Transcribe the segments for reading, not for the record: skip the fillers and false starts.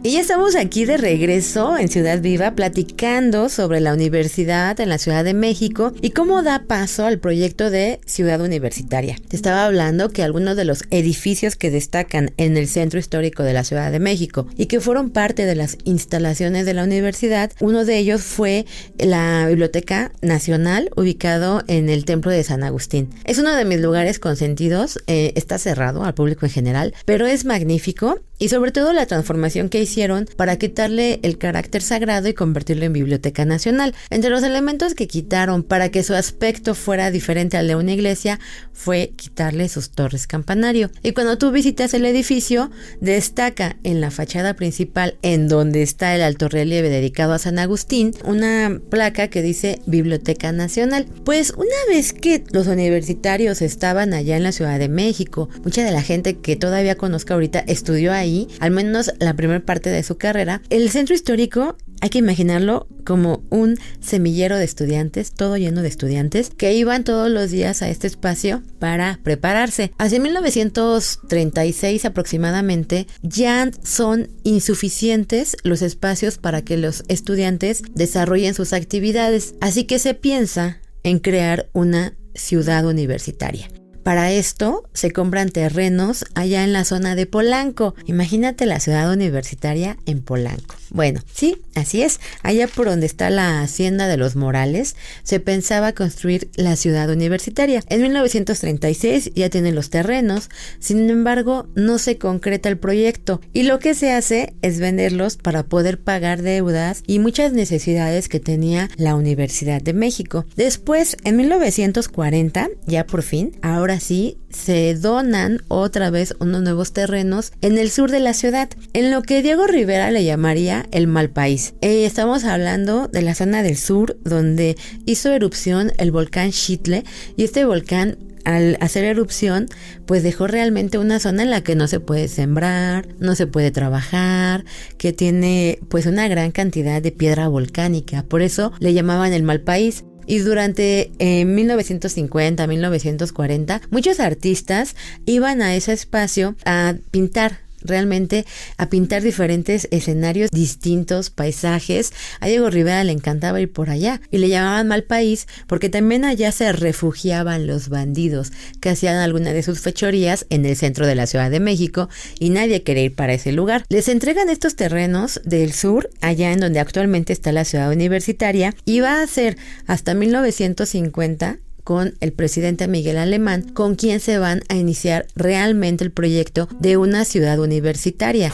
Y ya estamos aquí de regreso en Ciudad Viva platicando sobre la universidad en la Ciudad de México y cómo da paso al proyecto de Ciudad Universitaria. Te estaba hablando que algunos de los edificios que destacan en el centro histórico de la Ciudad de México y que fueron parte de las instalaciones de la universidad, uno de ellos fue la Biblioteca Nacional, ubicado en el Templo de San Agustín. Es uno de mis lugares consentidos, está cerrado al público en general, pero es magnífico. Y sobre todo la transformación que hicieron para quitarle el carácter sagrado y convertirlo en biblioteca nacional. Entre los elementos que quitaron para que su aspecto fuera diferente al de una iglesia fue quitarle sus torres campanario. Y cuando tú visitas el edificio, destaca en la fachada principal, en donde está el altorrelieve dedicado a San Agustín, una placa que dice Biblioteca Nacional. Pues una vez que los universitarios estaban allá en la Ciudad de México, mucha de la gente que todavía conozco ahorita estudió ahí, al menos la primera parte de su carrera. El centro histórico hay que imaginarlo como un semillero de estudiantes, todo lleno de estudiantes que iban todos los días a este espacio para prepararse. Hacia 1936 aproximadamente ya son insuficientes los espacios para que los estudiantes desarrollen sus actividades, así que se piensa en crear una ciudad universitaria. Para esto se compran terrenos allá en la zona de Polanco. Imagínate la ciudad universitaria en Polanco. Bueno, sí, así es. Allá por donde está la hacienda de los Morales, se pensaba construir la ciudad universitaria. En 1936 ya tienen los terrenos, sin embargo, no se concreta el proyecto y lo que se hace es venderlos para poder pagar deudas y muchas necesidades que tenía la Universidad de México. Después, en 1940, ya por fin, ahora sí, se donan otra vez unos nuevos terrenos en el sur de la ciudad, en lo que Diego Rivera le llamaría el Malpaís. Estamos hablando de la zona del sur, donde hizo erupción el volcán Xitle, y este volcán, al hacer erupción, pues dejó realmente una zona en la que no se puede sembrar, no se puede trabajar, que tiene pues una gran cantidad de piedra volcánica. Por eso le llamaban el Malpaís. Y durante 1950, 1940, muchos artistas iban a ese espacio a pintar. Realmente a pintar diferentes escenarios distintos, paisajes. A Diego Rivera le encantaba ir por allá y le llamaban Malpaís porque también allá se refugiaban los bandidos que hacían alguna de sus fechorías en el centro de la Ciudad de México y nadie quería ir para ese lugar. Les entregan estos terrenos del sur, allá en donde actualmente está la ciudad universitaria, y va a ser hasta 1950 con el presidente Miguel Alemán, con quien se van a iniciar realmente el proyecto de una ciudad universitaria.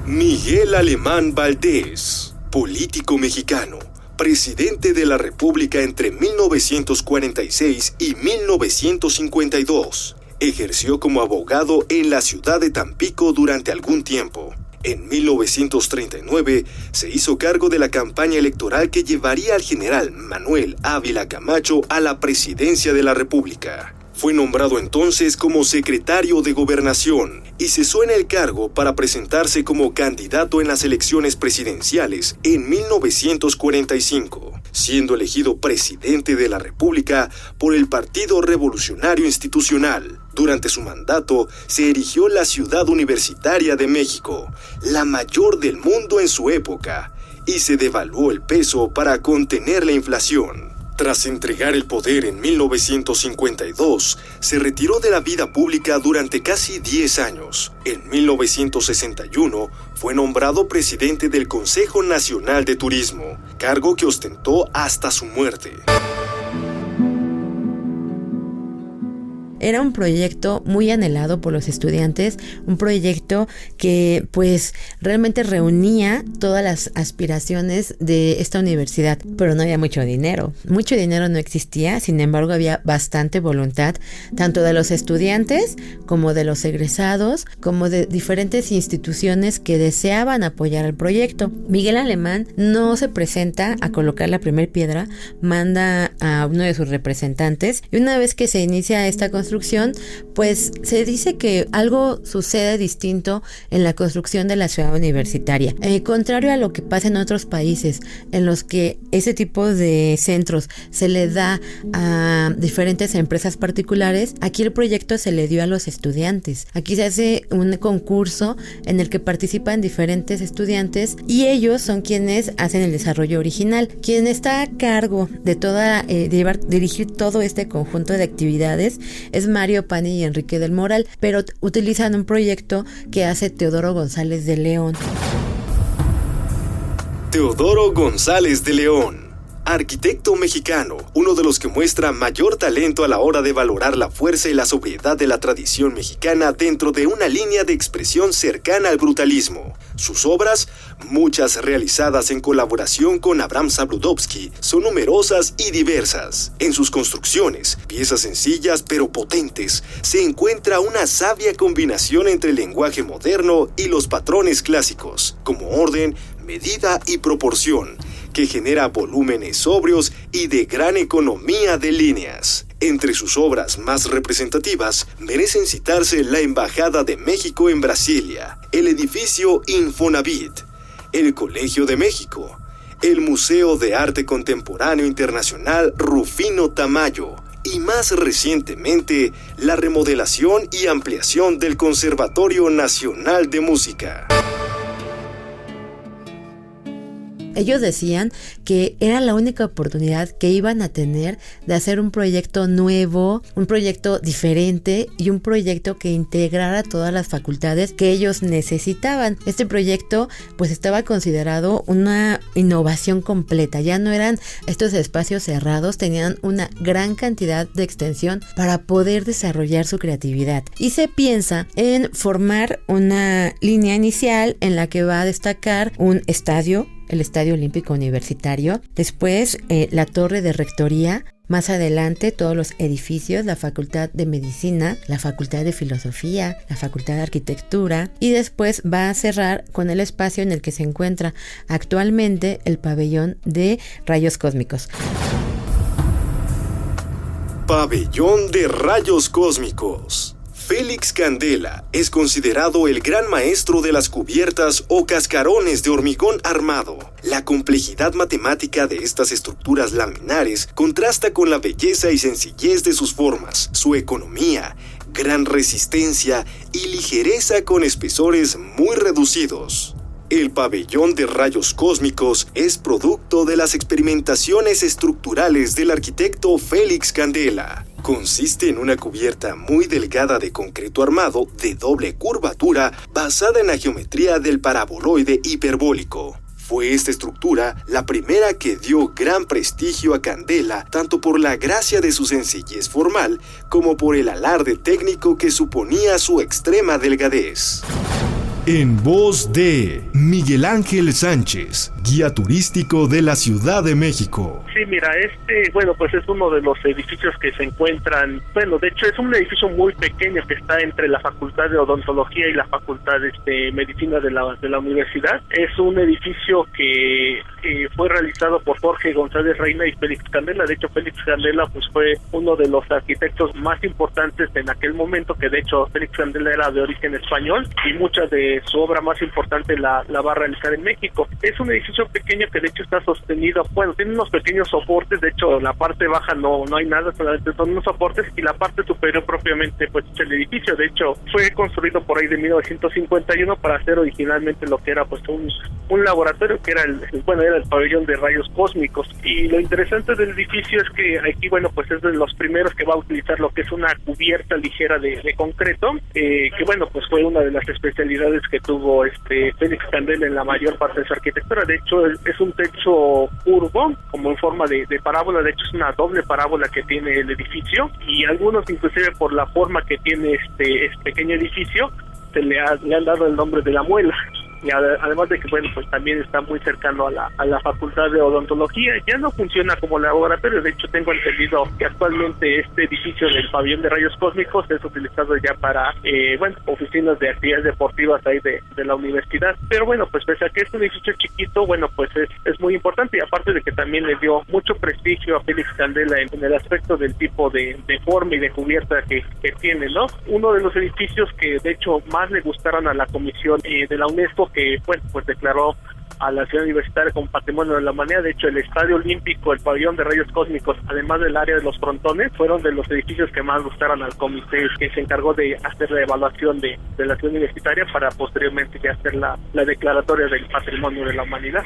Miguel Alemán Valdés, político mexicano, presidente de la República entre 1946 y 1952. Ejerció como abogado en la ciudad de Tampico durante algún tiempo. En 1939 se hizo cargo de la campaña electoral que llevaría al general Manuel Ávila Camacho a la presidencia de la República. Fue nombrado entonces como secretario de Gobernación y cesó en el cargo para presentarse como candidato en las elecciones presidenciales en 1945, siendo elegido presidente de la República por el Partido Revolucionario Institucional. Durante su mandato se erigió la Ciudad Universitaria de México, la mayor del mundo en su época, y se devaluó el peso para contener la inflación. Tras entregar el poder en 1952, se retiró de la vida pública durante casi 10 años. En 1961 fue nombrado presidente del Consejo Nacional de Turismo, cargo que ostentó hasta su muerte. Era un proyecto muy anhelado por los estudiantes, un proyecto que pues realmente reunía todas las aspiraciones de esta universidad, pero no había mucho dinero no existía. Sin embargo, había bastante voluntad, tanto de los estudiantes como de los egresados, como de diferentes instituciones que deseaban apoyar el proyecto. Miguel Alemán no se presenta a colocar la primera piedra, manda a uno de sus representantes, y una vez que se inicia esta construcción, construcción, pues se dice que algo sucede distinto en la construcción de la ciudad universitaria. Contrario a lo que pasa en otros países, en los que ese tipo de centros se le da a diferentes empresas particulares, aquí el proyecto se le dio a los estudiantes. Aquí se hace un concurso en el que participan diferentes estudiantes y ellos son quienes hacen el desarrollo original. Quien está a cargo de dirigir todo este conjunto de actividades es Mario Pani y Enrique del Moral, pero utilizan un proyecto que hace Teodoro González de León. Teodoro González de León, arquitecto mexicano, uno de los que muestra mayor talento a la hora de valorar la fuerza y la sobriedad de la tradición mexicana dentro de una línea de expresión cercana al brutalismo. Sus obras, muchas realizadas en colaboración con Abraham Zabludovsky, son numerosas y diversas. En sus construcciones, piezas sencillas pero potentes, se encuentra una sabia combinación entre el lenguaje moderno y los patrones clásicos, como orden, medida y proporción, que genera volúmenes sobrios y de gran economía de líneas. Entre sus obras más representativas merecen citarse la Embajada de México en Brasilia, el edificio Infonavit, el Colegio de México, el Museo de Arte Contemporáneo Internacional Rufino Tamayo y más recientemente la remodelación y ampliación del Conservatorio Nacional de Música. Ellos decían que era la única oportunidad que iban a tener de hacer un proyecto nuevo, un proyecto diferente y un proyecto que integrara todas las facultades que ellos necesitaban. Este proyecto pues estaba considerado una innovación completa, ya no eran estos espacios cerrados, tenían una gran cantidad de extensión para poder desarrollar su creatividad. Y se piensa en formar una línea inicial en la que va a destacar un estadio, el Estadio Olímpico Universitario, después la torre de rectoría, más adelante todos los edificios, la Facultad de Medicina, la Facultad de Filosofía, la Facultad de Arquitectura, y después va a cerrar con el espacio en el que se encuentra actualmente el pabellón de rayos cósmicos. Pabellón de rayos cósmicos. Félix Candela es considerado el gran maestro de las cubiertas o cascarones de hormigón armado. La complejidad matemática de estas estructuras laminares contrasta con la belleza y sencillez de sus formas, su economía, gran resistencia y ligereza con espesores muy reducidos. El pabellón de rayos cósmicos es producto de las experimentaciones estructurales del arquitecto Félix Candela. Consiste en una cubierta muy delgada de concreto armado de doble curvatura basada en la geometría del paraboloide hiperbólico. Fue esta estructura la primera que dio gran prestigio a Candela, tanto por la gracia de su sencillez formal como por el alarde técnico que suponía su extrema delgadez. En voz de Miguel Ángel Sánchez, guía turístico de la Ciudad de México. Sí, mira, pues es uno de los edificios que se encuentran, de hecho es un edificio muy pequeño que está entre la Facultad de Odontología y la Facultad de Medicina de la universidad. Es un edificio que fue realizado por Jorge González Reina y Félix Candela. De hecho, Félix Candela pues fue uno de los arquitectos más importantes en aquel momento, que de hecho Félix Candela era de origen español y mucha de su obra más importante la va a realizar en México. Es un edificio pequeño que de hecho está sostenido, tiene unos pequeños soportes, de hecho la parte baja no hay nada, solamente son unos soportes, y la parte superior propiamente pues es el edificio. De hecho fue construido por ahí de 1951 para hacer originalmente lo que era pues un laboratorio que era era el pabellón de rayos cósmicos. Y lo interesante del edificio es que aquí pues es de los primeros que va a utilizar lo que es una cubierta ligera de concreto, que pues fue una de las especialidades que tuvo Félix Candela en la mayor parte de su arquitectura. De hecho es un techo curvo como en forma de parábola. De hecho es una doble parábola que tiene el edificio, y algunos inclusive por la forma que tiene este pequeño edificio le han dado el nombre de la muela. y además de que, bueno, pues también está muy cercano a la Facultad de Odontología. Ya no funciona como laboratorio, de hecho tengo entendido que actualmente este edificio del pabellón de rayos cósmicos es utilizado ya para, oficinas de actividades deportivas ahí de la universidad. Pero bueno, pues pese a que es un edificio chiquito, bueno, pues es muy importante, y aparte de que también le dio mucho prestigio a Félix Candela en el aspecto del tipo de forma y de cubierta que tiene, ¿no? Uno de los edificios que de hecho más le gustaron a la comisión de la UNESCO, que bueno, pues declaró a la ciudad universitaria como patrimonio de la humanidad. De hecho, el Estadio Olímpico, el pabellón de rayos cósmicos, además del área de los frontones, fueron de los edificios que más gustaron al comité que se encargó de hacer la evaluación de la ciudad universitaria para posteriormente ya hacer la declaratoria del patrimonio de la humanidad.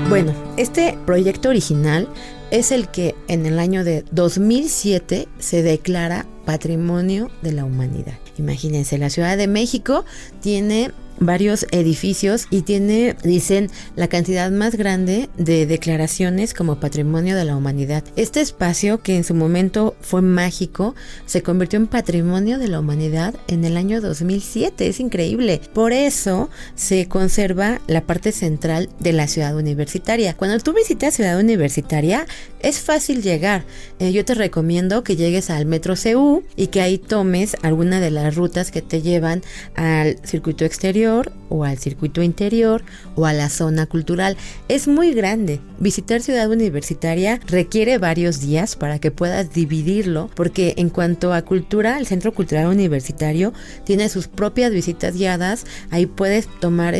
Bueno, este proyecto original es el que en el año de 2007 se declara Patrimonio de la Humanidad. Imagínense, la Ciudad de México tiene varios edificios y tiene, dicen, la cantidad más grande de declaraciones como Patrimonio de la Humanidad. Este espacio, que en su momento fue mágico, se convirtió en Patrimonio de la Humanidad en el año 2007. Es increíble. Por eso se conserva la parte central de la ciudad universitaria. Cuando tú visitas Ciudad Universitaria, es fácil llegar. Yo te recomiendo que llegues al Metro CU y que ahí tomes alguna de las rutas que te llevan al circuito exterior o al circuito interior o a la zona cultural. Es muy grande. Visitar Ciudad Universitaria requiere varios días para que puedas dividirlo, porque en cuanto a cultura, el Centro Cultural Universitario tiene sus propias visitas guiadas. Ahí puedes tomar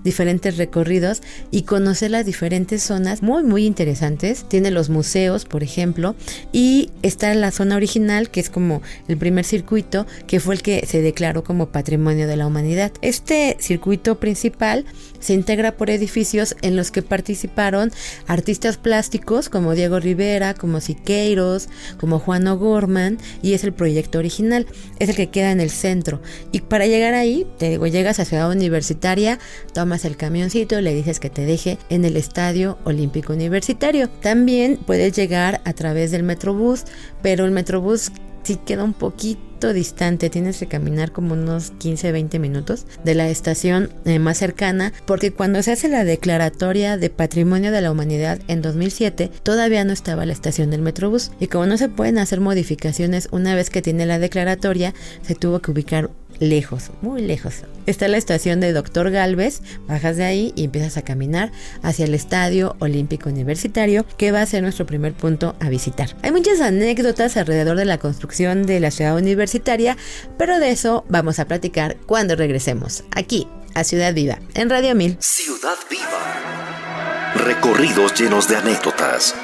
diferentes recorridos y conocer las diferentes zonas muy muy interesantes. Tiene los museos, por ejemplo, y está la zona original, que es como el primer circuito, que fue el que se declaró como Patrimonio de la Humanidad. Este circuito principal se integra por edificios en los que participaron artistas plásticos como Diego Rivera, como Siqueiros, como Juan O'Gorman, y es el proyecto original, es el que queda en el centro. Y para llegar ahí, te digo, llegas a Ciudad Universitaria, tomas el camioncito, le dices que te deje en el Estadio Olímpico Universitario. También puedes llegar a través del Metrobús, pero el Metrobús sí queda un poquito distante, tienes que caminar como unos 15-20 minutos de la estación más cercana, porque cuando se hace la declaratoria de Patrimonio de la Humanidad en 2007, todavía no estaba la estación del Metrobús, y como no se pueden hacer modificaciones una vez que tiene la declaratoria, se tuvo que ubicar lejos, muy lejos. Está la estación de Doctor Gálvez, bajas de ahí y empiezas a caminar hacia el Estadio Olímpico Universitario, que va a ser nuestro primer punto a visitar. Hay muchas anécdotas alrededor de la construcción de la ciudad universitaria, pero de eso vamos a platicar cuando regresemos aquí a Ciudad Viva, en Radio 1000. Ciudad Viva. Recorridos llenos de anécdotas.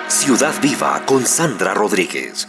Ciudad Viva con Sandra Rodríguez.